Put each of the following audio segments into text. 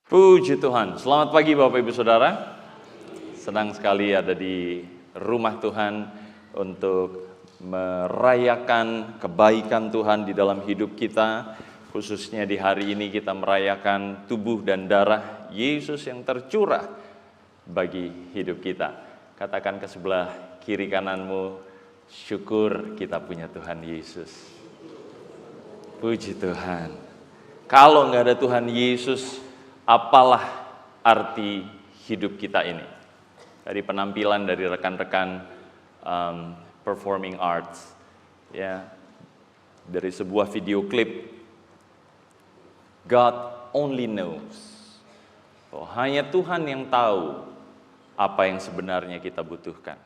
Puji Tuhan, selamat pagi Bapak Ibu Saudara. Senang sekali ada di rumah Tuhan untuk merayakan kebaikan Tuhan di dalam hidup kita. Khususnya di hari ini kita merayakan tubuh dan darah Yesus yang tercurah bagi hidup kita. Katakan ke sebelah kiri kananmu, syukur kita punya Tuhan Yesus. Puji Tuhan. Kalau nggak ada Tuhan Yesus, apalah arti hidup kita ini? Dari penampilan dari rekan-rekan performing arts, ya, dari sebuah video klip, God only knows. Oh, hanya Tuhan yang tahu apa yang sebenarnya kita butuhkan.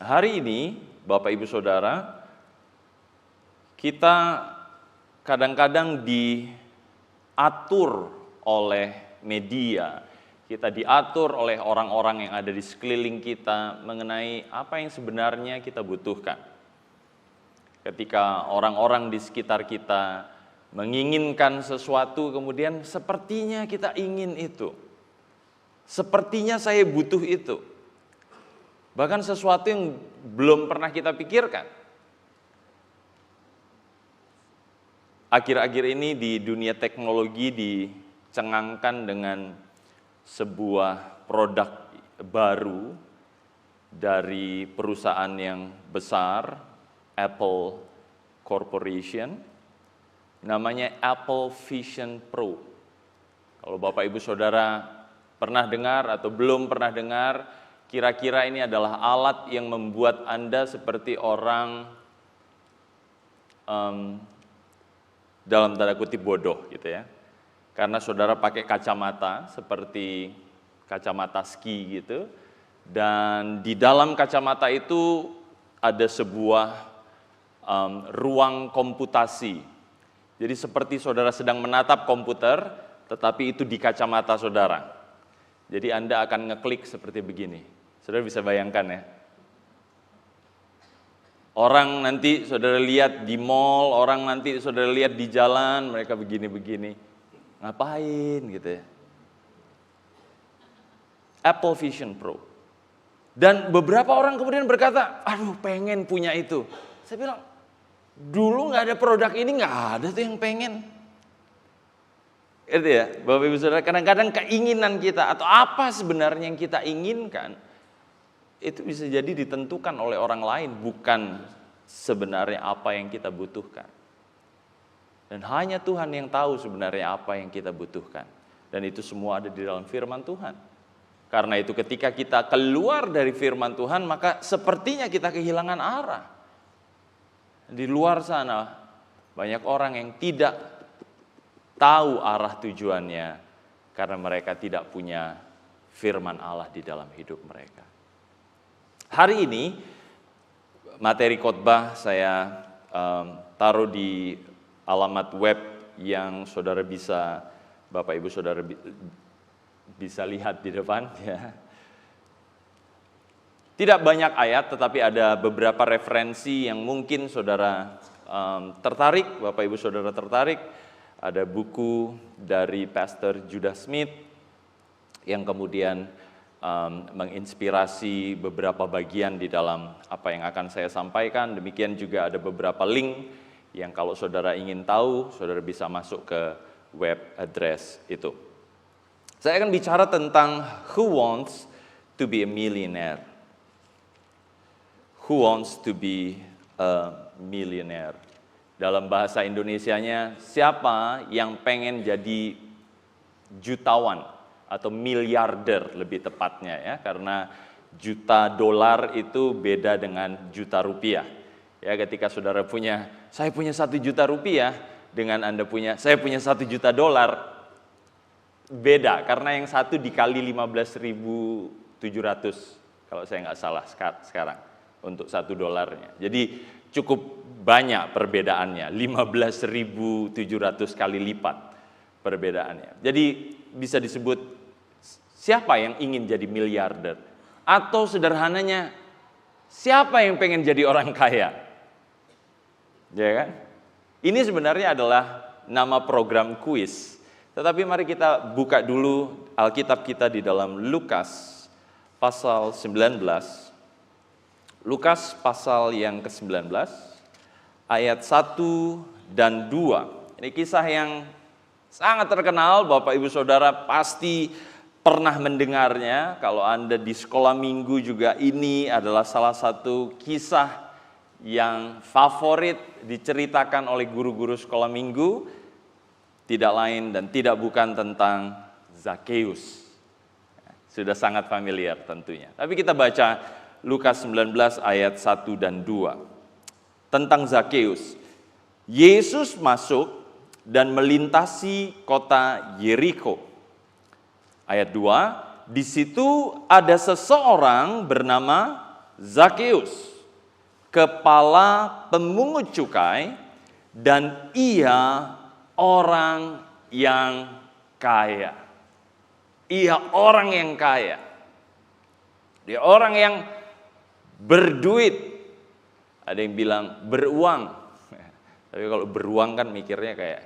Hari ini, Bapak Ibu Saudara, kita kadang-kadang diatur oleh media, kita diatur oleh orang-orang yang ada di sekeliling kita mengenai apa yang sebenarnya kita butuhkan. Ketika orang-orang di sekitar kita menginginkan sesuatu, kemudian sepertinya kita ingin itu. Sepertinya saya butuh itu. Bahkan sesuatu yang belum pernah kita pikirkan. Akhir-akhir ini di dunia teknologi dicengangkan dengan sebuah produk baru dari perusahaan yang besar, Apple Corporation, namanya Apple Vision Pro. Kalau Bapak Ibu Saudara pernah dengar atau belum pernah dengar, kira-kira ini adalah alat yang membuat Anda seperti orang dalam tanda kutip bodoh gitu ya. Karena saudara pakai kacamata seperti kacamata ski gitu, dan di dalam kacamata itu ada sebuah ruang komputasi. Jadi seperti saudara sedang menatap komputer, tetapi itu di kacamata saudara. Jadi Anda akan ngeklik seperti begini. Saudara bisa bayangkan ya. Orang nanti saudara lihat di mall, orang nanti saudara lihat di jalan, mereka begini-begini. Ngapain gitu ya. Apple Vision Pro. Dan beberapa orang kemudian berkata, aduh pengen punya itu. Saya bilang, dulu nggak ada produk ini, nggak ada tuh yang pengen. Itu ya, Bapak Ibu Saudara, kadang-kadang keinginan kita atau apa sebenarnya yang kita inginkan, itu bisa jadi ditentukan oleh orang lain, bukan sebenarnya apa yang kita butuhkan. Dan hanya Tuhan yang tahu sebenarnya apa yang kita butuhkan. Dan itu semua ada di dalam firman Tuhan. Karena itu ketika kita keluar dari firman Tuhan, maka sepertinya kita kehilangan arah. Di luar sana, banyak orang yang tidak tahu arah tujuannya, karena mereka tidak punya firman Allah di dalam hidup mereka. Hari ini materi khotbah saya taruh di alamat web yang saudara bisa, Bapak Ibu Saudara bisa lihat di depan ya. Tidak banyak ayat, tetapi ada beberapa referensi yang mungkin saudara tertarik, Bapak Ibu Saudara tertarik. Ada buku dari Pastor Judah Smith yang kemudian menginspirasi beberapa bagian di dalam apa yang akan saya sampaikan. Demikian juga ada beberapa link yang kalau saudara ingin tahu, saudara bisa masuk ke web address itu. Saya akan bicara tentang who wants to be a millionaire. Who wants to be a millionaire? Dalam bahasa Indonesianya, siapa yang pengen jadi jutawan? Atau miliarder lebih tepatnya ya, karena juta dolar itu beda dengan juta rupiah. Ya, ketika saudara punya, saya punya 1 juta rupiah dengan Anda punya, saya punya 1 juta dolar, beda karena yang satu dikali 15.700 kalau saya nggak salah sekarang untuk 1 dolarnya. Jadi cukup banyak perbedaannya, 15.700 kali lipat perbedaannya. Jadi bisa disebut siapa yang ingin jadi miliarder? Atau sederhananya, siapa yang pengen jadi orang kaya? Ya kan? Ini sebenarnya adalah nama program kuis Tetapi mari kita buka dulu Alkitab kita di dalam Lukas pasal 19. Lukas pasal yang ke-19 ayat 1 dan 2. Ini kisah yang sangat terkenal, Bapak Ibu Saudara pasti pernah mendengarnya. Kalau Anda di sekolah minggu juga, ini adalah salah satu kisah yang favorit diceritakan oleh guru-guru sekolah minggu. Tidak lain dan tidak bukan tentang Zakheus. Sudah sangat familiar tentunya. Tapi kita baca Lukas 19 ayat 1 dan 2. Tentang Zakheus. Yesus masuk dan melintasi kota Yeriko. Ayat 2, di situ ada seseorang bernama Zakheus, kepala pemungut cukai, dan ia orang yang kaya. Ia orang yang kaya. Dia orang yang berduit. Ada yang bilang beruang. Tapi kalau beruang kan mikirnya kayak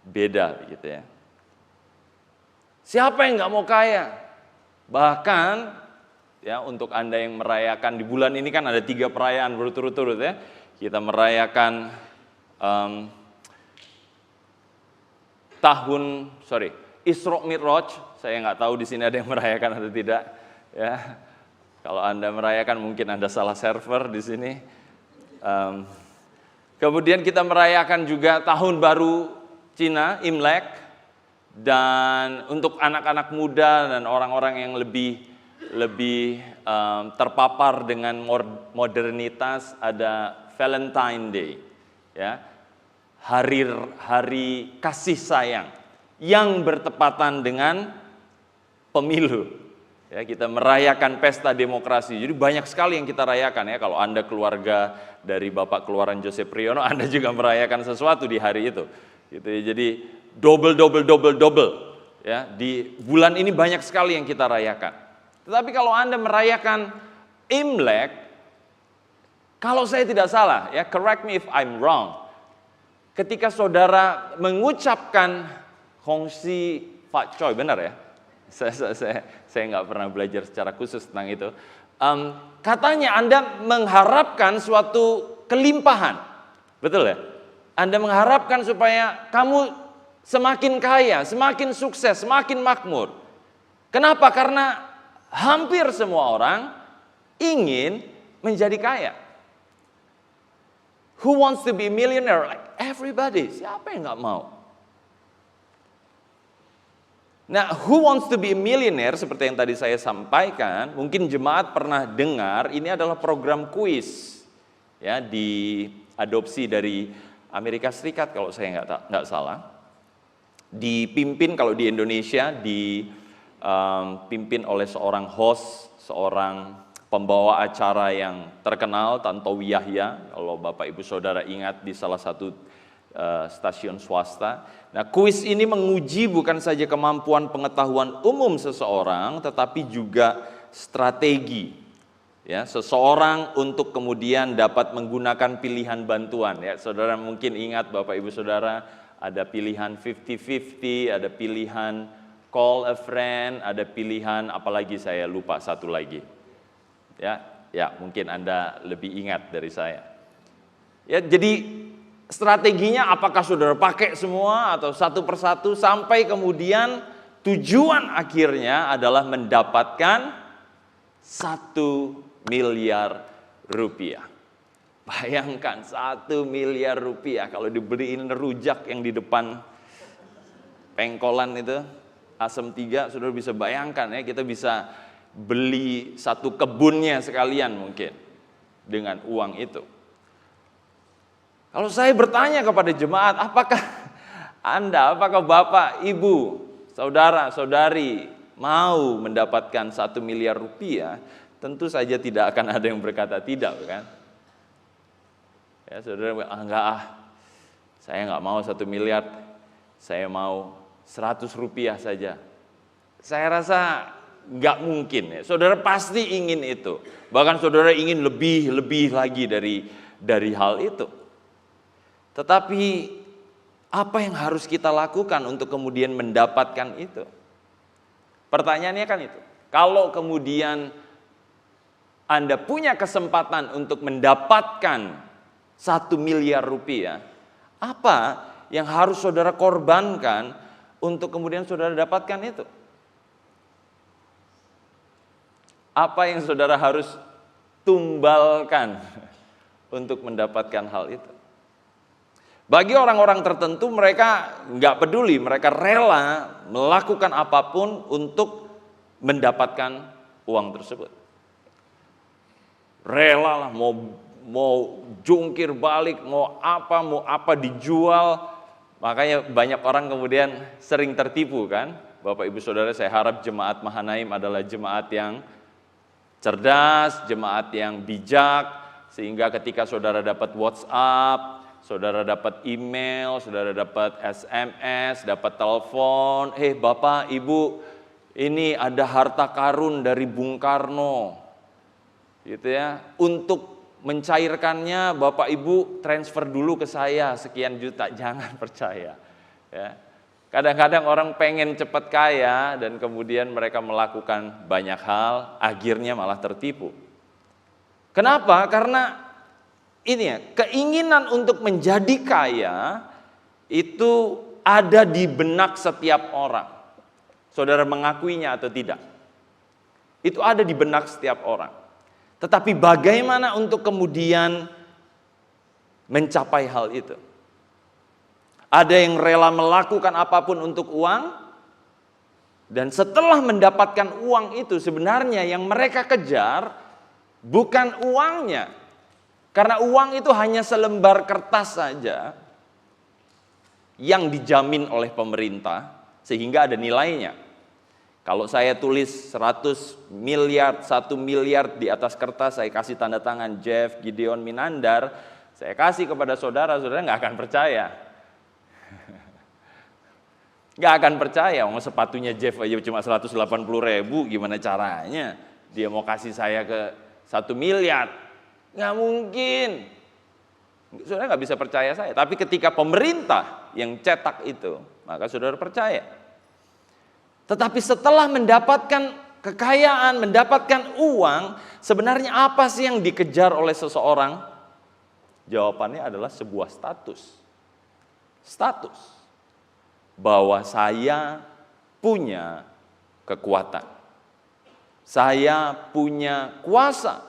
beda gitu ya. Siapa yang nggak mau kaya? Bahkan ya, untuk Anda yang merayakan di bulan ini kan ada 3 perayaan berturut-turut ya. Kita merayakan Isra Mi'raj. Saya nggak tahu di sini ada yang merayakan atau tidak. Ya, kalau Anda merayakan mungkin Anda salah server di sini. Kemudian kita merayakan juga Tahun Baru Cina, Imlek, dan untuk anak-anak muda dan orang-orang yang lebih terpapar dengan modernitas ada Valentine Day, ya. Hari kasih sayang yang bertepatan dengan pemilu. Ya, kita merayakan pesta demokrasi. Jadi banyak sekali yang kita rayakan ya. Kalau Anda keluarga dari Bapak Keluaran Joseph Priyono, Anda juga merayakan sesuatu di hari itu. Gitu ya. Jadi double. Ya, di bulan ini banyak sekali yang kita rayakan. Tetapi kalau Anda merayakan Imlek, kalau saya tidak salah, ya correct me if I'm wrong. Ketika saudara mengucapkan Hongsi Fat Choi, benar ya? Saya nggak pernah belajar secara khusus tentang itu. Katanya Anda mengharapkan suatu kelimpahan, betul ya? Anda mengharapkan supaya kamu semakin kaya, semakin sukses, semakin makmur. Kenapa? Karena hampir semua orang ingin menjadi kaya. Who wants to be a millionaire? Like everybody. Siapa yang nggak mau? Nah, who wants to be a millionaire seperti yang tadi saya sampaikan, mungkin jemaat pernah dengar, ini adalah program kuis ya, diadopsi dari Amerika Serikat kalau saya nggak salah. Dipimpin kalau di Indonesia dipimpin oleh seorang host, seorang pembawa acara yang terkenal, Tantowi Yahya, kalau Bapak Ibu Saudara ingat di salah satu stasiun swasta. Nah, kuis ini menguji bukan saja kemampuan pengetahuan umum seseorang, tetapi juga strategi ya seseorang untuk kemudian dapat menggunakan pilihan bantuan. Ya, saudara mungkin ingat Bapak Ibu Saudara ada pilihan 50-50, ada pilihan call a friend, ada pilihan apalagi saya lupa satu lagi. Ya mungkin Anda lebih ingat dari saya. Ya, jadi strateginya apakah saudara pakai semua atau satu persatu sampai kemudian tujuan akhirnya adalah mendapatkan 1 miliar rupiah. Bayangkan 1 miliar rupiah kalau dibeliin rujak yang di depan pengkolan itu, Asem 3, saudara bisa bayangkan ya, kita bisa beli satu kebunnya sekalian mungkin dengan uang itu. Kalau saya bertanya kepada jemaat, apakah Anda, apakah Bapak, Ibu, Saudara, Saudari mau mendapatkan 1 miliar rupiah? Tentu saja tidak akan ada yang berkata tidak, kan? Ya, saudara bilang, enggak saya nggak mau 1 miliar, saya mau 100 rupiah saja. Saya rasa nggak mungkin ya. Saudara pasti ingin itu. Bahkan saudara ingin lebih lagi dari hal itu. Tetapi Apa yang harus kita lakukan untuk kemudian mendapatkan itu? Pertanyaannya kan itu. Kalau kemudian Anda punya kesempatan untuk mendapatkan 1 miliar rupiah, apa yang harus saudara korbankan untuk kemudian saudara dapatkan itu? Apa yang saudara harus tumbalkan untuk mendapatkan hal itu? Bagi orang-orang tertentu mereka nggak peduli, mereka rela melakukan apapun untuk mendapatkan uang tersebut. Rela lah mau jungkir balik, mau apa dijual. Makanya banyak orang kemudian sering tertipu kan. Bapak Ibu Saudara, saya harap jemaat Mahanaim adalah jemaat yang cerdas, jemaat yang bijak, sehingga ketika saudara dapat WhatsApp, saudara dapat email, saudara dapat SMS, dapat telepon, Bapak, Ibu, ini ada harta karun dari Bung Karno, gitu ya. Untuk mencairkannya, Bapak Ibu transfer dulu ke saya sekian juta. Jangan percaya. Ya. Kadang-kadang orang pengen cepat kaya dan kemudian mereka melakukan banyak hal, akhirnya malah tertipu. Kenapa? Karena ini ya, keinginan untuk menjadi kaya itu ada di benak setiap orang. Saudara mengakuinya atau tidak? Itu ada di benak setiap orang. Tetapi bagaimana untuk kemudian mencapai hal itu? Ada yang rela melakukan apapun untuk uang, dan setelah mendapatkan uang itu sebenarnya yang mereka kejar bukan uangnya. Karena uang itu hanya selembar kertas saja yang dijamin oleh pemerintah sehingga ada nilainya. Kalau saya tulis 100 miliar, 1 miliar di atas kertas, saya kasih tanda tangan Jeff Gideon Minandar, saya kasih kepada saudara nggak akan percaya. Nggak akan percaya, sepatunya Jeff aja cuma 180 ribu, gimana caranya dia mau kasih saya ke 1 miliar? Nggak mungkin. Saudara nggak bisa percaya saya. Tapi ketika pemerintah yang cetak itu, maka saudara percaya. Tetapi setelah mendapatkan kekayaan, mendapatkan uang, sebenarnya apa sih yang dikejar oleh seseorang? Jawabannya adalah sebuah status. Status. Bahwa saya punya kekuatan. Saya punya kuasa.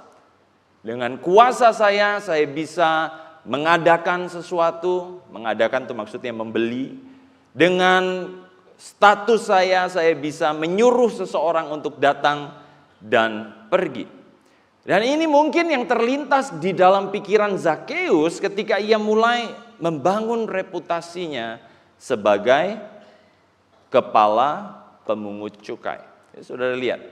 Dengan kuasa saya bisa mengadakan sesuatu, mengadakan itu maksudnya membeli. Dengan status saya bisa menyuruh seseorang untuk datang dan pergi. Dan ini mungkin yang terlintas di dalam pikiran Zakheus ketika ia mulai membangun reputasinya sebagai kepala pemungut cukai. Ya, saudara lihat,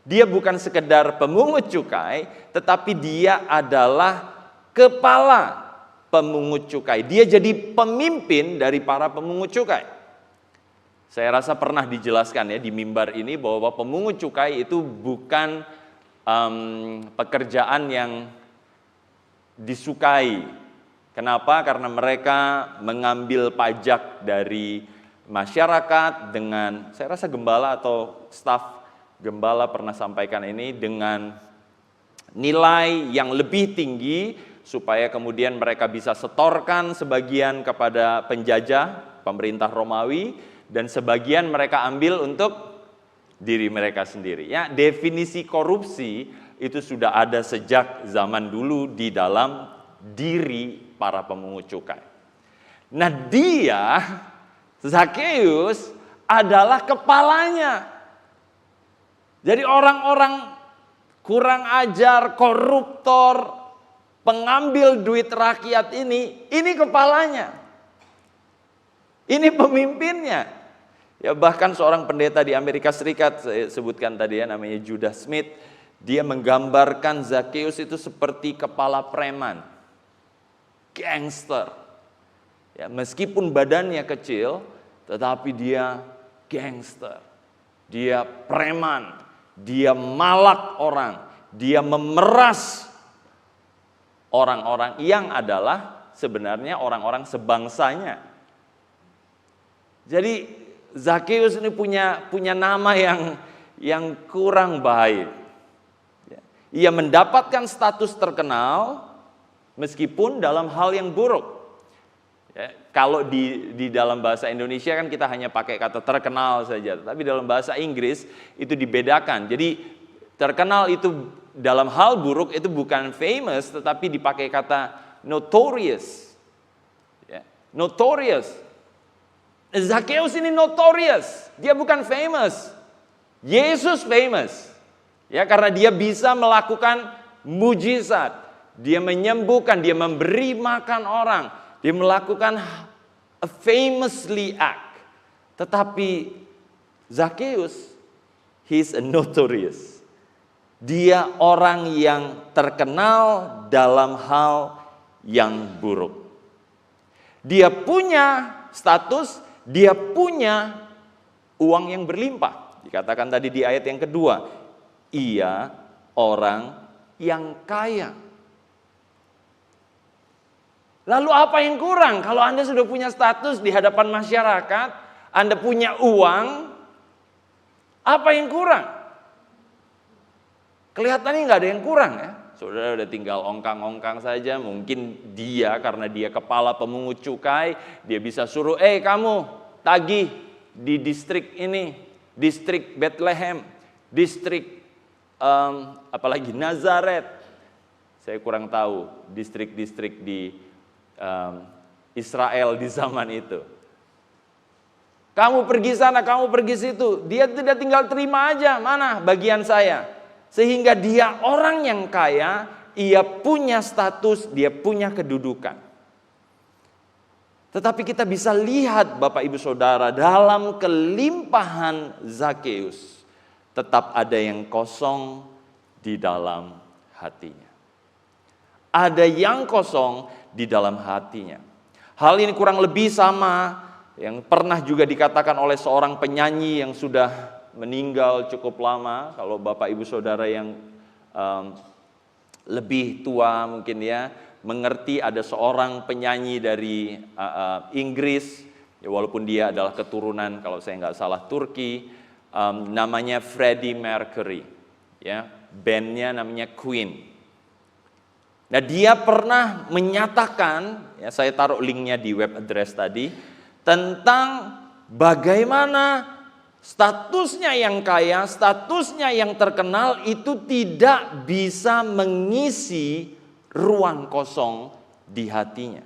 dia bukan sekedar pemungut cukai, tetapi dia adalah kepala pemungut cukai. Dia jadi pemimpin dari para pemungut cukai. Saya rasa pernah dijelaskan ya di mimbar ini bahwa pemungut cukai itu bukan pekerjaan yang disukai. Kenapa? Karena mereka mengambil pajak dari masyarakat dengan, saya rasa gembala atau staf gembala pernah sampaikan ini, dengan nilai yang lebih tinggi supaya kemudian mereka bisa setorkan sebagian kepada penjajah, pemerintah Romawi, dan sebagian mereka ambil untuk diri mereka sendiri. Ya, definisi korupsi itu sudah ada sejak zaman dulu di dalam diri para pemungut cukai. Nah, dia, Zakheus, adalah kepalanya. Jadi orang-orang kurang ajar, koruptor, pengambil duit rakyat ini kepalanya. Ini pemimpinnya. Ya, bahkan seorang pendeta di Amerika Serikat, saya sebutkan tadi ya, namanya Judah Smith, dia menggambarkan Zakheus itu seperti kepala preman, gangster. Ya, meskipun badannya kecil, tetapi dia gangster. Dia preman, dia malak orang, dia memeras orang-orang yang adalah sebenarnya orang-orang sebangsanya. Jadi Zakheus ini punya nama yang kurang baik. Ia mendapatkan status terkenal meskipun dalam hal yang buruk. Kalau di dalam bahasa Indonesia kan kita hanya pakai kata terkenal saja, tapi dalam bahasa Inggris itu dibedakan. Jadi terkenal itu dalam hal buruk itu bukan famous, tetapi dipakai kata notorious. Notorious. Zakheus ini notorious, dia bukan famous. Yesus famous. Ya, karena dia bisa melakukan mujizat. Dia menyembuhkan, dia memberi makan orang. Dia melakukan a famously act. Tetapi Zakheus, he's a notorious. Dia orang yang terkenal dalam hal yang buruk. Dia punya status, dia punya uang yang berlimpah. Dikatakan tadi di ayat yang kedua, ia orang yang kaya. Lalu apa yang kurang? Kalau Anda sudah punya status di hadapan masyarakat, Anda punya uang, apa yang kurang? Kelihatannya nggak ada yang kurang ya. Saudara udah tinggal ongkang-ongkang saja, mungkin dia karena dia kepala pemungut cukai, dia bisa suruh, kamu tagih di distrik ini, distrik Bethlehem, distrik apalagi Nazaret. Saya kurang tahu distrik-distrik di Israel di zaman itu. Kamu pergi sana, kamu pergi situ. Dia tidak tinggal terima aja, mana bagian saya. Sehingga dia orang yang kaya, ia punya status, dia punya kedudukan. Tetapi kita bisa lihat Bapak Ibu Saudara, dalam kelimpahan Zakheus, tetap ada yang kosong di dalam hatinya. Ada yang kosong di dalam hatinya. Hal ini kurang lebih sama yang pernah juga dikatakan oleh seorang penyanyi yang sudah meninggal cukup lama. Kalau Bapak Ibu Saudara yang lebih tua mungkin ya mengerti, ada seorang penyanyi dari Inggris, ya, walaupun dia adalah keturunan kalau saya nggak salah Turki, namanya Freddie Mercury, ya, bandnya namanya Queen. Nah, dia pernah menyatakan, ya, saya taruh linknya di web address tadi, tentang bagaimana statusnya yang kaya, statusnya yang terkenal itu tidak bisa mengisi ruang kosong di hatinya.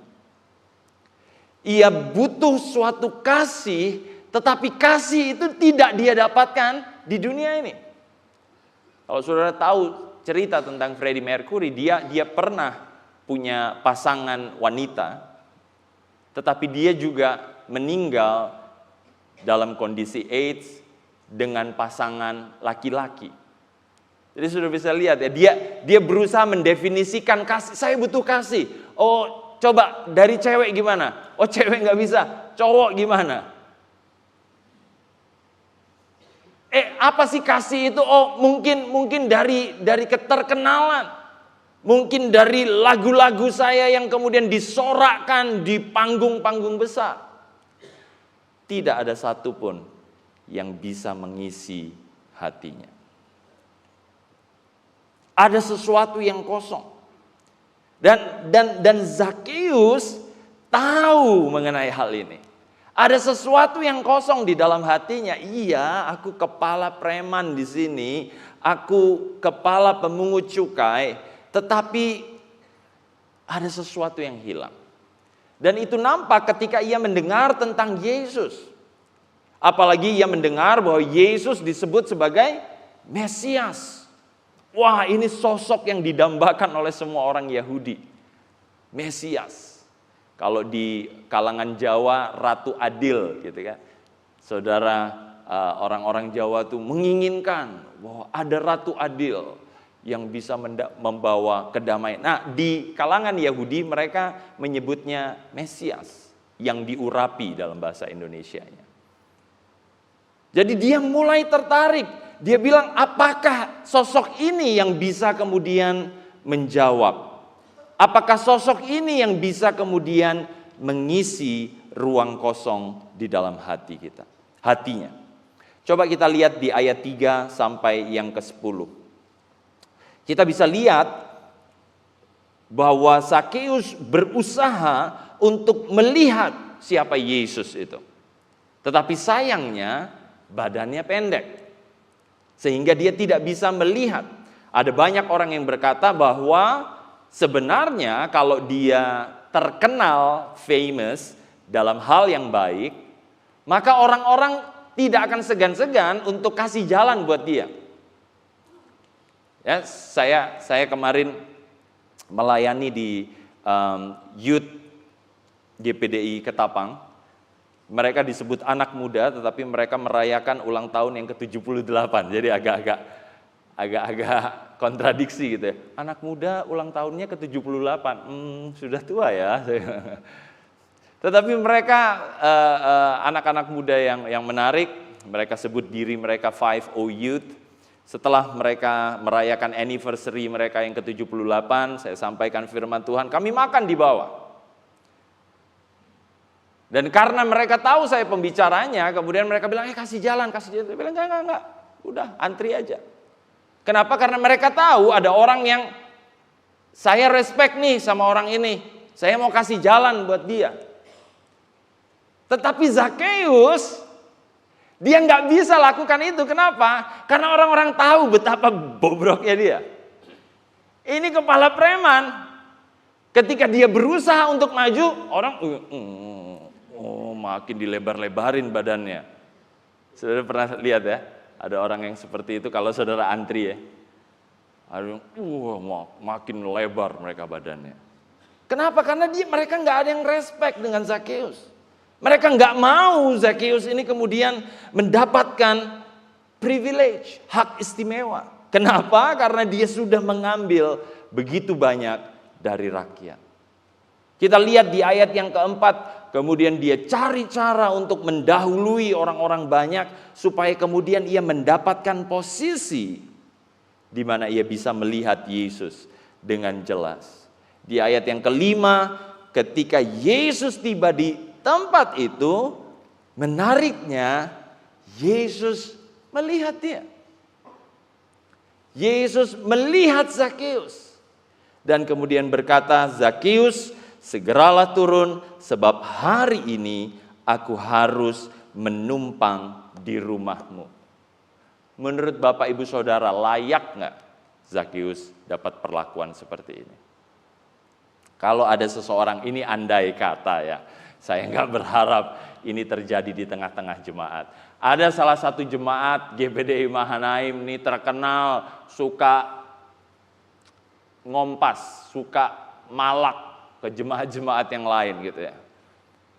Ia butuh suatu kasih, tetapi kasih itu tidak dia dapatkan di dunia ini. Kalau saudara tahu cerita tentang Freddie Mercury, dia pernah punya pasangan wanita, tetapi dia juga meninggal dalam kondisi AIDS dengan pasangan laki-laki. Jadi sudah bisa lihat ya, dia berusaha mendefinisikan kasih. Saya butuh kasih. Oh, coba dari cewek gimana? Oh, cewek nggak bisa. Cowok gimana? Apa sih kasih itu? Oh, mungkin dari keterkenalan. Mungkin dari lagu-lagu saya yang kemudian disorakkan di panggung-panggung besar. Tidak ada satupun yang bisa mengisi hatinya. Ada sesuatu yang kosong. Dan Zakheus tahu mengenai hal ini. Ada sesuatu yang kosong di dalam hatinya. Iya, aku kepala preman di sini, aku kepala pemungut cukai, tetapi ada sesuatu yang hilang. Dan itu nampak ketika ia mendengar tentang Yesus. Apalagi ia mendengar bahwa Yesus disebut sebagai Mesias. Wah, ini sosok yang didambakan oleh semua orang Yahudi. Mesias. Kalau di kalangan Jawa, Ratu Adil gitu kan. Saudara, orang-orang Jawa tuh menginginkan bahwa ada Ratu Adil yang bisa membawa kedamaian. Nah, di kalangan Yahudi mereka menyebutnya Mesias, yang diurapi dalam bahasa Indonesianya. Jadi dia mulai tertarik. Dia bilang, apakah sosok ini yang bisa kemudian menjawab? Apakah sosok ini yang bisa kemudian mengisi ruang kosong di dalam hati kita. Hatinya. Coba kita lihat di ayat 3 sampai yang ke-10. Kita bisa lihat bahwa Zakeus berusaha untuk melihat siapa Yesus itu. Tetapi sayangnya badannya pendek. Sehingga dia tidak bisa melihat. Ada banyak orang yang berkata bahwa sebenarnya kalau dia terkenal, famous dalam hal yang baik, maka orang-orang tidak akan segan-segan untuk kasih jalan buat dia. Ya, saya kemarin melayani di Youth GPDI Ketapang. Mereka disebut anak muda, tetapi mereka merayakan ulang tahun yang ke-78. Jadi agak-agak kontradiksi gitu ya. Anak muda ulang tahunnya ke-78, sudah tua ya. Tetapi mereka anak-anak muda yang menarik, mereka sebut diri mereka 5O Youth. Setelah mereka merayakan anniversary mereka yang ke-78, saya sampaikan firman Tuhan, kami makan di bawah. Dan karena mereka tahu saya pembicaranya, kemudian mereka bilang, kasih jalan. Saya bilang, enggak, udah antri aja. Kenapa? Karena mereka tahu ada orang yang saya respect nih sama orang ini. Saya mau kasih jalan buat dia. Tetapi Zakeus, dia nggak bisa lakukan itu. Kenapa? Karena orang-orang tahu betapa bobroknya dia. Ini kepala preman. Ketika dia berusaha untuk maju, orang makin dilebar-lebarin badannya. Saudara pernah lihat ya? Ada orang yang seperti itu kalau saudara antri ya. Makin lebar mereka badannya. Kenapa? Karena mereka nggak ada yang respect dengan Zakeus. Mereka nggak mau Zakeus ini kemudian mendapatkan privilege, hak istimewa. Kenapa? Karena dia sudah mengambil begitu banyak dari rakyat. Kita lihat di ayat yang keempat, kemudian dia cari cara untuk mendahului orang-orang banyak supaya kemudian ia mendapatkan posisi di mana ia bisa melihat Yesus dengan jelas. Di ayat yang kelima, ketika Yesus tiba di tempat itu, menariknya Yesus melihat dia. Yesus melihat Zakeus dan kemudian berkata, Zakeus, segeralah turun sebab hari ini aku harus menumpang di rumahmu. Menurut Bapak Ibu Saudara, layak nggak Zakeus dapat perlakuan seperti ini? Kalau ada seseorang, ini andai kata ya, saya nggak berharap ini terjadi di tengah-tengah jemaat. Ada salah satu jemaat GPDI Mahanaim ini terkenal suka ngompas, suka malak ke jemaat-jemaat yang lain gitu ya.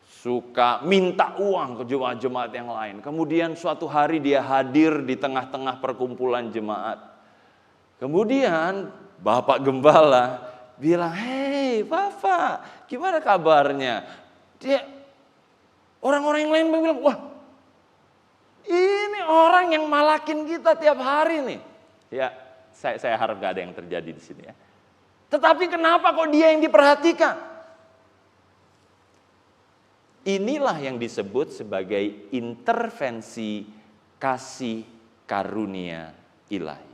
Suka minta uang ke jemaat-jemaat yang lain. Kemudian suatu hari dia hadir di tengah-tengah perkumpulan jemaat. Kemudian Bapak Gembala bilang, "Hei Bapak, gimana kabarnya?" Orang-orang yang lain bilang, "Wah, ini orang yang malakin kita tiap hari nih." Ya, saya harap gak ada yang terjadi di sini ya. Tetapi kenapa kok dia yang diperhatikan? Inilah yang disebut sebagai intervensi kasih karunia ilahi.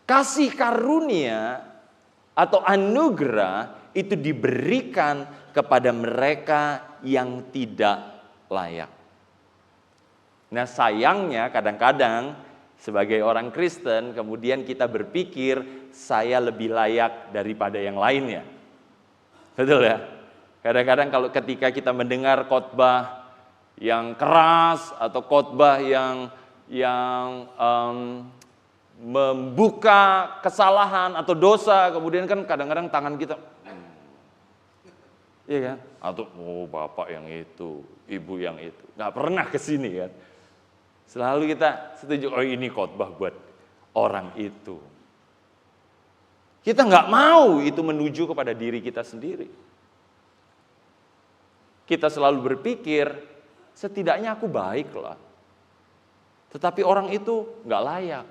Kasih karunia atau anugerah itu diberikan kepada mereka yang tidak layak. Nah, sayangnya kadang-kadang sebagai orang Kristen, kemudian kita berpikir saya lebih layak daripada yang lainnya. Betul ya? Kadang-kadang kalau ketika kita mendengar khotbah yang keras atau khotbah yang membuka kesalahan atau dosa, kemudian kan kadang-kadang tangan kita, iya kan? Atau bapak yang itu, ibu yang itu, nggak pernah kesini kan? Selalu kita setuju, ini khotbah buat orang itu. Kita nggak mau itu menuju kepada diri kita sendiri. Kita selalu berpikir, setidaknya aku baik lah. Tetapi orang itu nggak layak.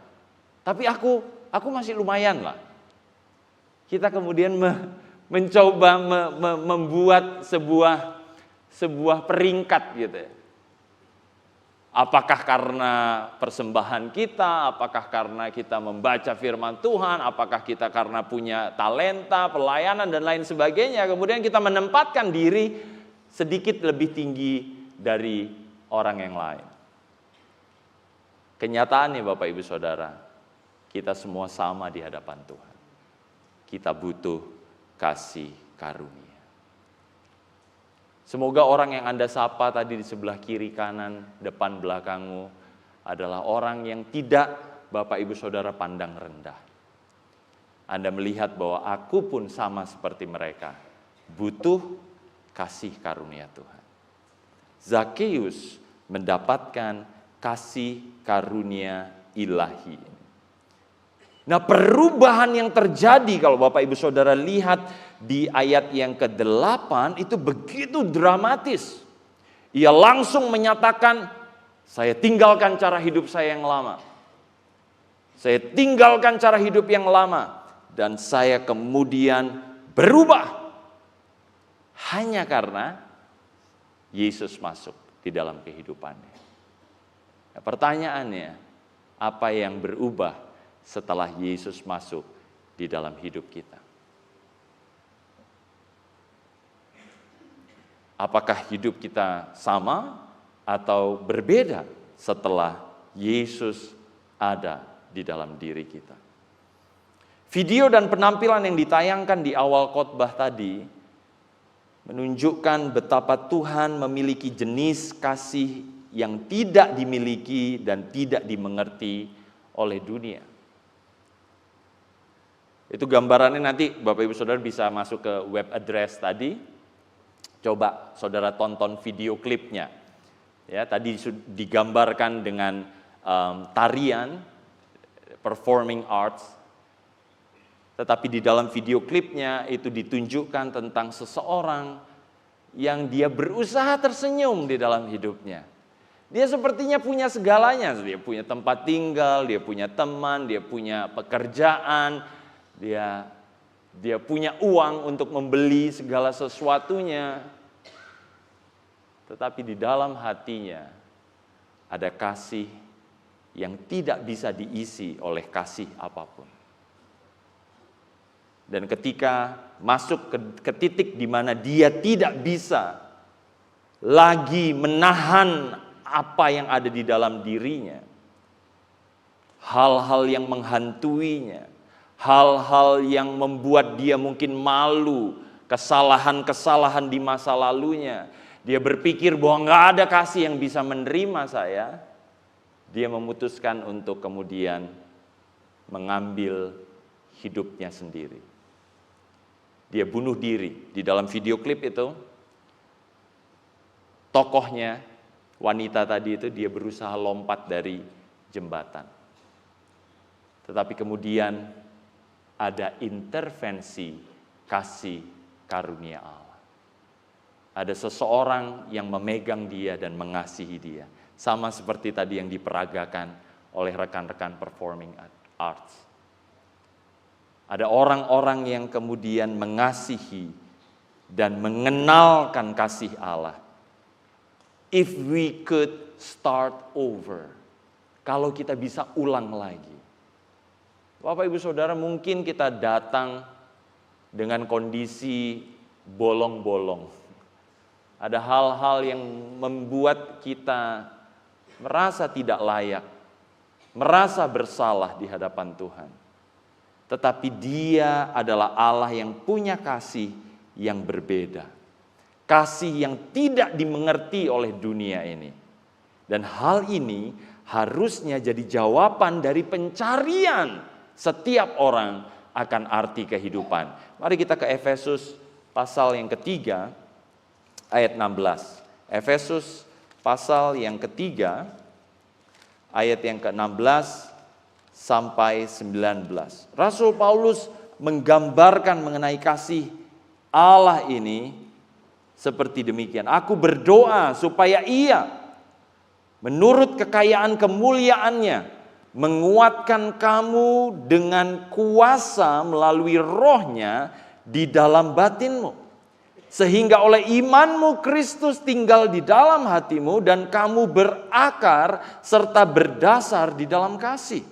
Tapi aku masih lumayan lah. Kita kemudian mencoba membuat sebuah peringkat gitu ya. Apakah karena persembahan kita, apakah karena kita membaca firman Tuhan, apakah kita karena punya talenta, pelayanan dan lain sebagainya, kemudian kita menempatkan diri sedikit lebih tinggi dari orang yang lain. Kenyataannya Bapak Ibu Saudara, kita semua sama di hadapan Tuhan. Kita butuh kasih karunia. Semoga orang yang Anda sapa tadi di sebelah kiri, kanan, depan, belakangmu adalah orang yang tidak Bapak Ibu Saudara pandang rendah. Anda melihat bahwa aku pun sama seperti mereka, butuh kasih karunia Tuhan. Zakheus mendapatkan kasih karunia ilahi. Nah, perubahan yang terjadi kalau Bapak Ibu Saudara lihat di ayat yang ke-8 itu begitu dramatis. Ia langsung menyatakan, saya tinggalkan cara hidup saya yang lama. Saya tinggalkan cara hidup yang lama. Dan saya kemudian berubah. Hanya karena Yesus masuk di dalam kehidupannya. Nah, pertanyaannya, apa yang berubah setelah Yesus masuk di dalam hidup kita? Apakah hidup kita sama atau berbeda setelah Yesus ada di dalam diri kita? Video dan penampilan yang ditayangkan di awal khotbah tadi menunjukkan betapa Tuhan memiliki jenis kasih yang tidak dimiliki dan tidak dimengerti oleh dunia. Itu gambarannya, nanti Bapak Ibu Saudara bisa masuk ke web address tadi. Coba saudara tonton video klipnya. Ya, tadi digambarkan dengan tarian, performing arts. Tetapi di dalam video klipnya itu ditunjukkan tentang seseorang yang dia berusaha tersenyum di dalam hidupnya. Dia sepertinya punya segalanya. Dia punya tempat tinggal, dia punya teman, dia punya pekerjaan, dia punya uang untuk membeli segala sesuatunya. Tetapi di dalam hatinya ada kasih yang tidak bisa diisi oleh kasih apapun. Dan ketika masuk ke titik di mana dia tidak bisa lagi menahan apa yang ada di dalam dirinya, hal-hal yang menghantuinya, hal-hal yang membuat dia mungkin malu, kesalahan-kesalahan di masa lalunya, dia berpikir bahwa nggak ada kasih yang bisa menerima saya. Dia memutuskan untuk kemudian mengambil hidupnya sendiri. Dia bunuh diri. Di dalam video klip itu, tokohnya, wanita tadi itu, dia berusaha lompat dari jembatan. Tetapi kemudian ada intervensi kasih karunia Allah. Ada seseorang yang memegang dia dan mengasihi dia. Sama seperti tadi yang diperagakan oleh rekan-rekan performing arts. Ada orang-orang yang kemudian mengasihi dan mengenalkan kasih Allah. If we could start over. Kalau kita bisa ulang lagi. Bapak Ibu Saudara, mungkin kita datang dengan kondisi bolong-bolong. Ada hal-hal yang membuat kita merasa tidak layak, merasa bersalah di hadapan Tuhan. Tetapi Dia adalah Allah yang punya kasih yang berbeda. Kasih yang tidak dimengerti oleh dunia ini. Dan hal ini harusnya jadi jawaban dari pencarian setiap orang akan arti kehidupan. Mari kita ke Efesus pasal yang ketiga, ayat 16. Efesus pasal yang ketiga, ayat yang ke-16 sampai 19. Rasul Paulus menggambarkan mengenai kasih Allah ini seperti demikian. Aku berdoa supaya Ia menurut kekayaan kemuliaannya menguatkan kamu dengan kuasa melalui Roh-Nya di dalam batinmu. Sehingga oleh imanmu Kristus tinggal di dalam hatimu dan kamu berakar serta berdasar di dalam kasih.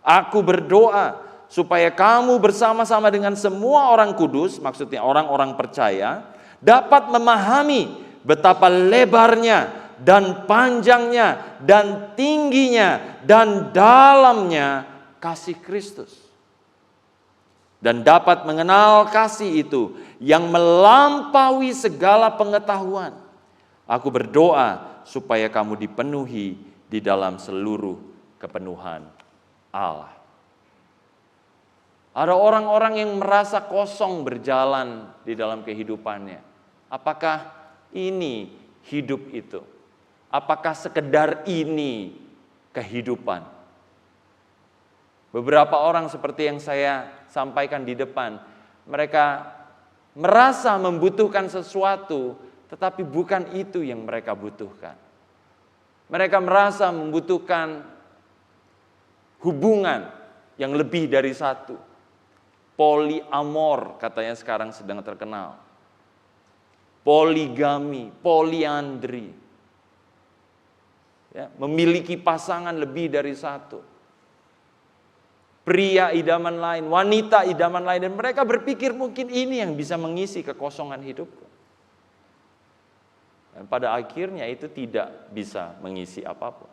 Aku berdoa supaya kamu bersama-sama dengan semua orang kudus, maksudnya orang-orang percaya, dapat memahami betapa lebarnya dan panjangnya dan tingginya dan dalamnya kasih Kristus. Dan dapat mengenal kasih itu yang melampaui segala pengetahuan. Aku berdoa supaya kamu dipenuhi di dalam seluruh kepenuhan Allah. Ada orang-orang yang merasa kosong berjalan di dalam kehidupannya. Apakah ini hidup itu? Apakah sekedar ini kehidupan? Beberapa orang seperti yang saya sampaikan di depan, mereka merasa membutuhkan sesuatu, tetapi bukan itu yang mereka butuhkan. Mereka merasa membutuhkan hubungan yang lebih dari satu. Poliamor katanya sekarang sedang terkenal. Poligami, poliandri. Ya, memiliki pasangan lebih dari satu. Pria idaman lain, wanita idaman lain, dan mereka berpikir mungkin ini yang bisa mengisi kekosongan hidupku. Dan pada akhirnya itu tidak bisa mengisi apapun.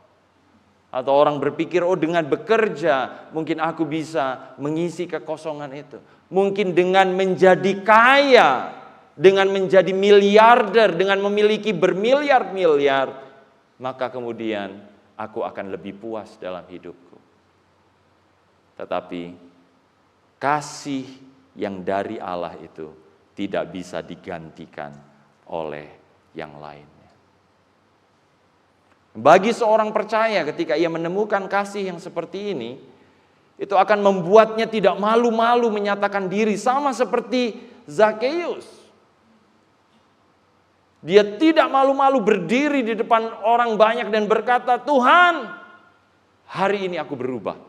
Atau orang berpikir, oh dengan bekerja mungkin aku bisa mengisi kekosongan itu. Mungkin dengan menjadi kaya, dengan menjadi miliarder, dengan memiliki bermiliar-miliar, maka kemudian aku akan lebih puas dalam hidupku. Tetapi kasih yang dari Allah itu tidak bisa digantikan oleh yang lainnya. Bagi seorang percaya ketika ia menemukan kasih yang seperti ini, itu akan membuatnya tidak malu-malu menyatakan diri, sama seperti Zakheus. Dia tidak malu-malu berdiri di depan orang banyak dan berkata, Tuhan, hari ini aku berubah.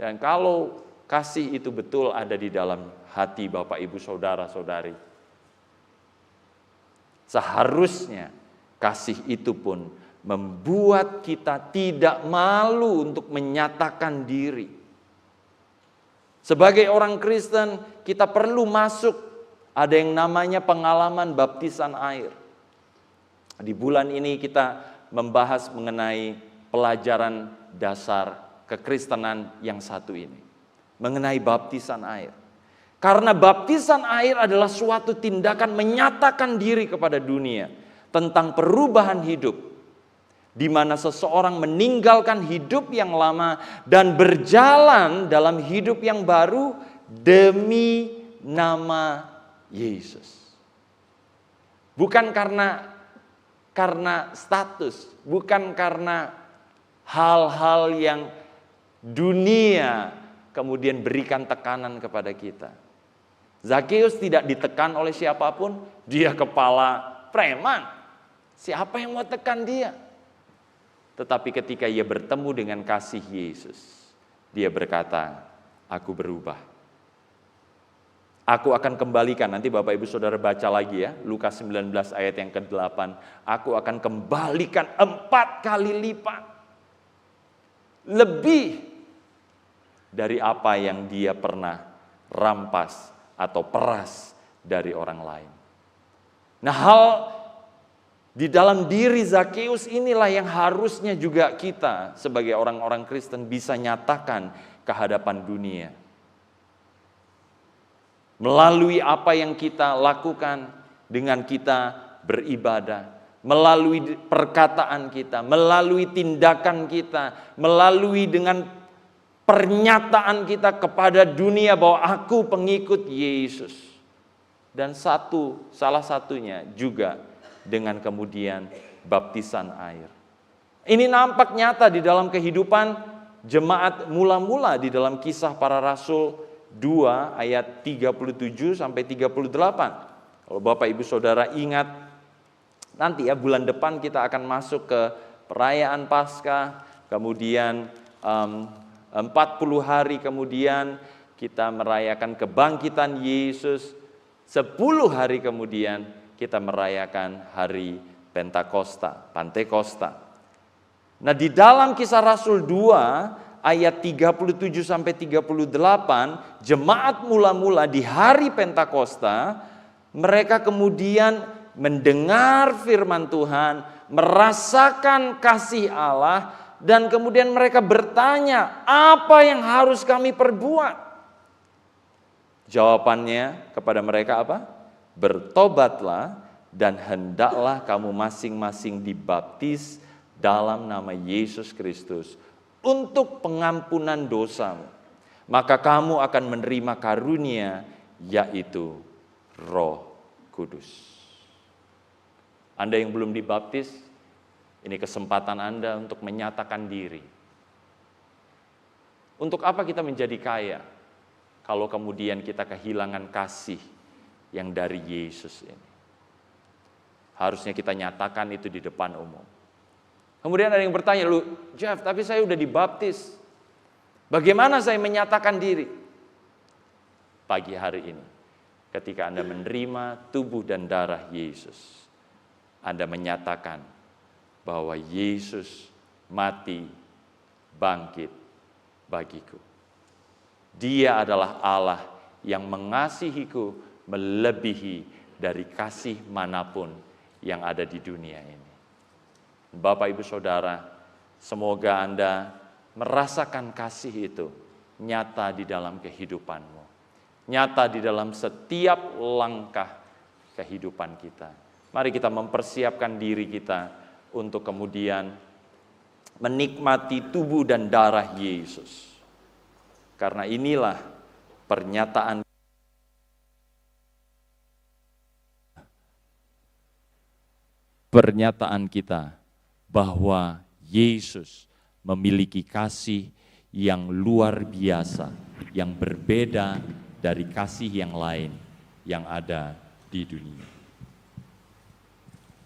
Dan kalau kasih itu betul ada di dalam hati Bapak, Ibu, Saudara-saudari, seharusnya kasih itu pun membuat kita tidak malu untuk menyatakan diri. Sebagai orang Kristen, kita perlu masuk, ada yang namanya pengalaman baptisan air. Di bulan ini kita membahas mengenai pelajaran dasar kekristenan yang satu ini, mengenai baptisan air. Karena baptisan air adalah suatu tindakan menyatakan diri kepada dunia tentang perubahan hidup, di mana seseorang meninggalkan hidup yang lama dan berjalan dalam hidup yang baru demi nama Yesus. Bukan karena status, bukan karena hal-hal yang dunia kemudian berikan tekanan kepada kita. Zakheus tidak ditekan oleh siapapun, dia kepala preman. Siapa yang mau tekan dia? Tetapi ketika ia bertemu dengan kasih Yesus, dia berkata, aku berubah. Aku akan kembalikan, nanti Bapak Ibu Saudara baca lagi ya, Lukas 19 ayat yang ke-8. Aku akan kembalikan 4 kali lipat. Lebih dari apa yang dia pernah rampas atau peras dari orang lain. Nah, hal di dalam diri Zakheus inilah yang harusnya juga kita sebagai orang-orang Kristen bisa nyatakan ke hadapan dunia. Melalui apa yang kita lakukan dengan kita beribadah, melalui perkataan kita, melalui tindakan kita, melalui dengan pernyataan kita kepada dunia bahwa aku pengikut Yesus. Dan salah satunya juga dengan kemudian baptisan air. Ini nampak nyata di dalam kehidupan jemaat mula-mula di dalam Kisah Para Rasul 2 ayat 37 sampai 38. Kalau Bapak Ibu Saudara ingat, nanti ya bulan depan kita akan masuk ke perayaan Paskah, kemudian 40 hari kemudian kita merayakan kebangkitan Yesus, 10 hari kemudian kita merayakan hari Pantekosta. Nah, di dalam Kisah Rasul 2 ayat 37 sampai 38, jemaat mula-mula di hari Pentakosta, mereka kemudian mendengar firman Tuhan, merasakan kasih Allah, dan kemudian mereka bertanya, apa yang harus kami perbuat? Jawabannya kepada mereka apa? Bertobatlah dan hendaklah kamu masing-masing dibaptis dalam nama Yesus Kristus untuk pengampunan dosamu. Maka kamu akan menerima karunia, yaitu Roh Kudus. Anda yang belum dibaptis, ini kesempatan Anda untuk menyatakan diri. Untuk apa kita menjadi kaya kalau kemudian kita kehilangan kasih yang dari Yesus ini? Harusnya kita nyatakan itu di depan umum. Kemudian ada yang bertanya, lu Jeff, tapi saya udah dibaptis. Bagaimana saya menyatakan diri? Pagi hari ini, ketika Anda menerima tubuh dan darah Yesus, Anda menyatakan bahwa Yesus mati, bangkit bagiku. Dia adalah Allah yang mengasihiku melebihi dari kasih manapun yang ada di dunia ini. Bapak, Ibu, Saudara, semoga Anda merasakan kasih itu nyata di dalam kehidupanmu. Nyata di dalam setiap langkah kehidupan kita. Mari kita mempersiapkan diri kita untuk kemudian menikmati tubuh dan darah Yesus. Karena inilah pernyataan kita bahwa Yesus memiliki kasih yang luar biasa, yang berbeda dari kasih yang lain yang ada di dunia.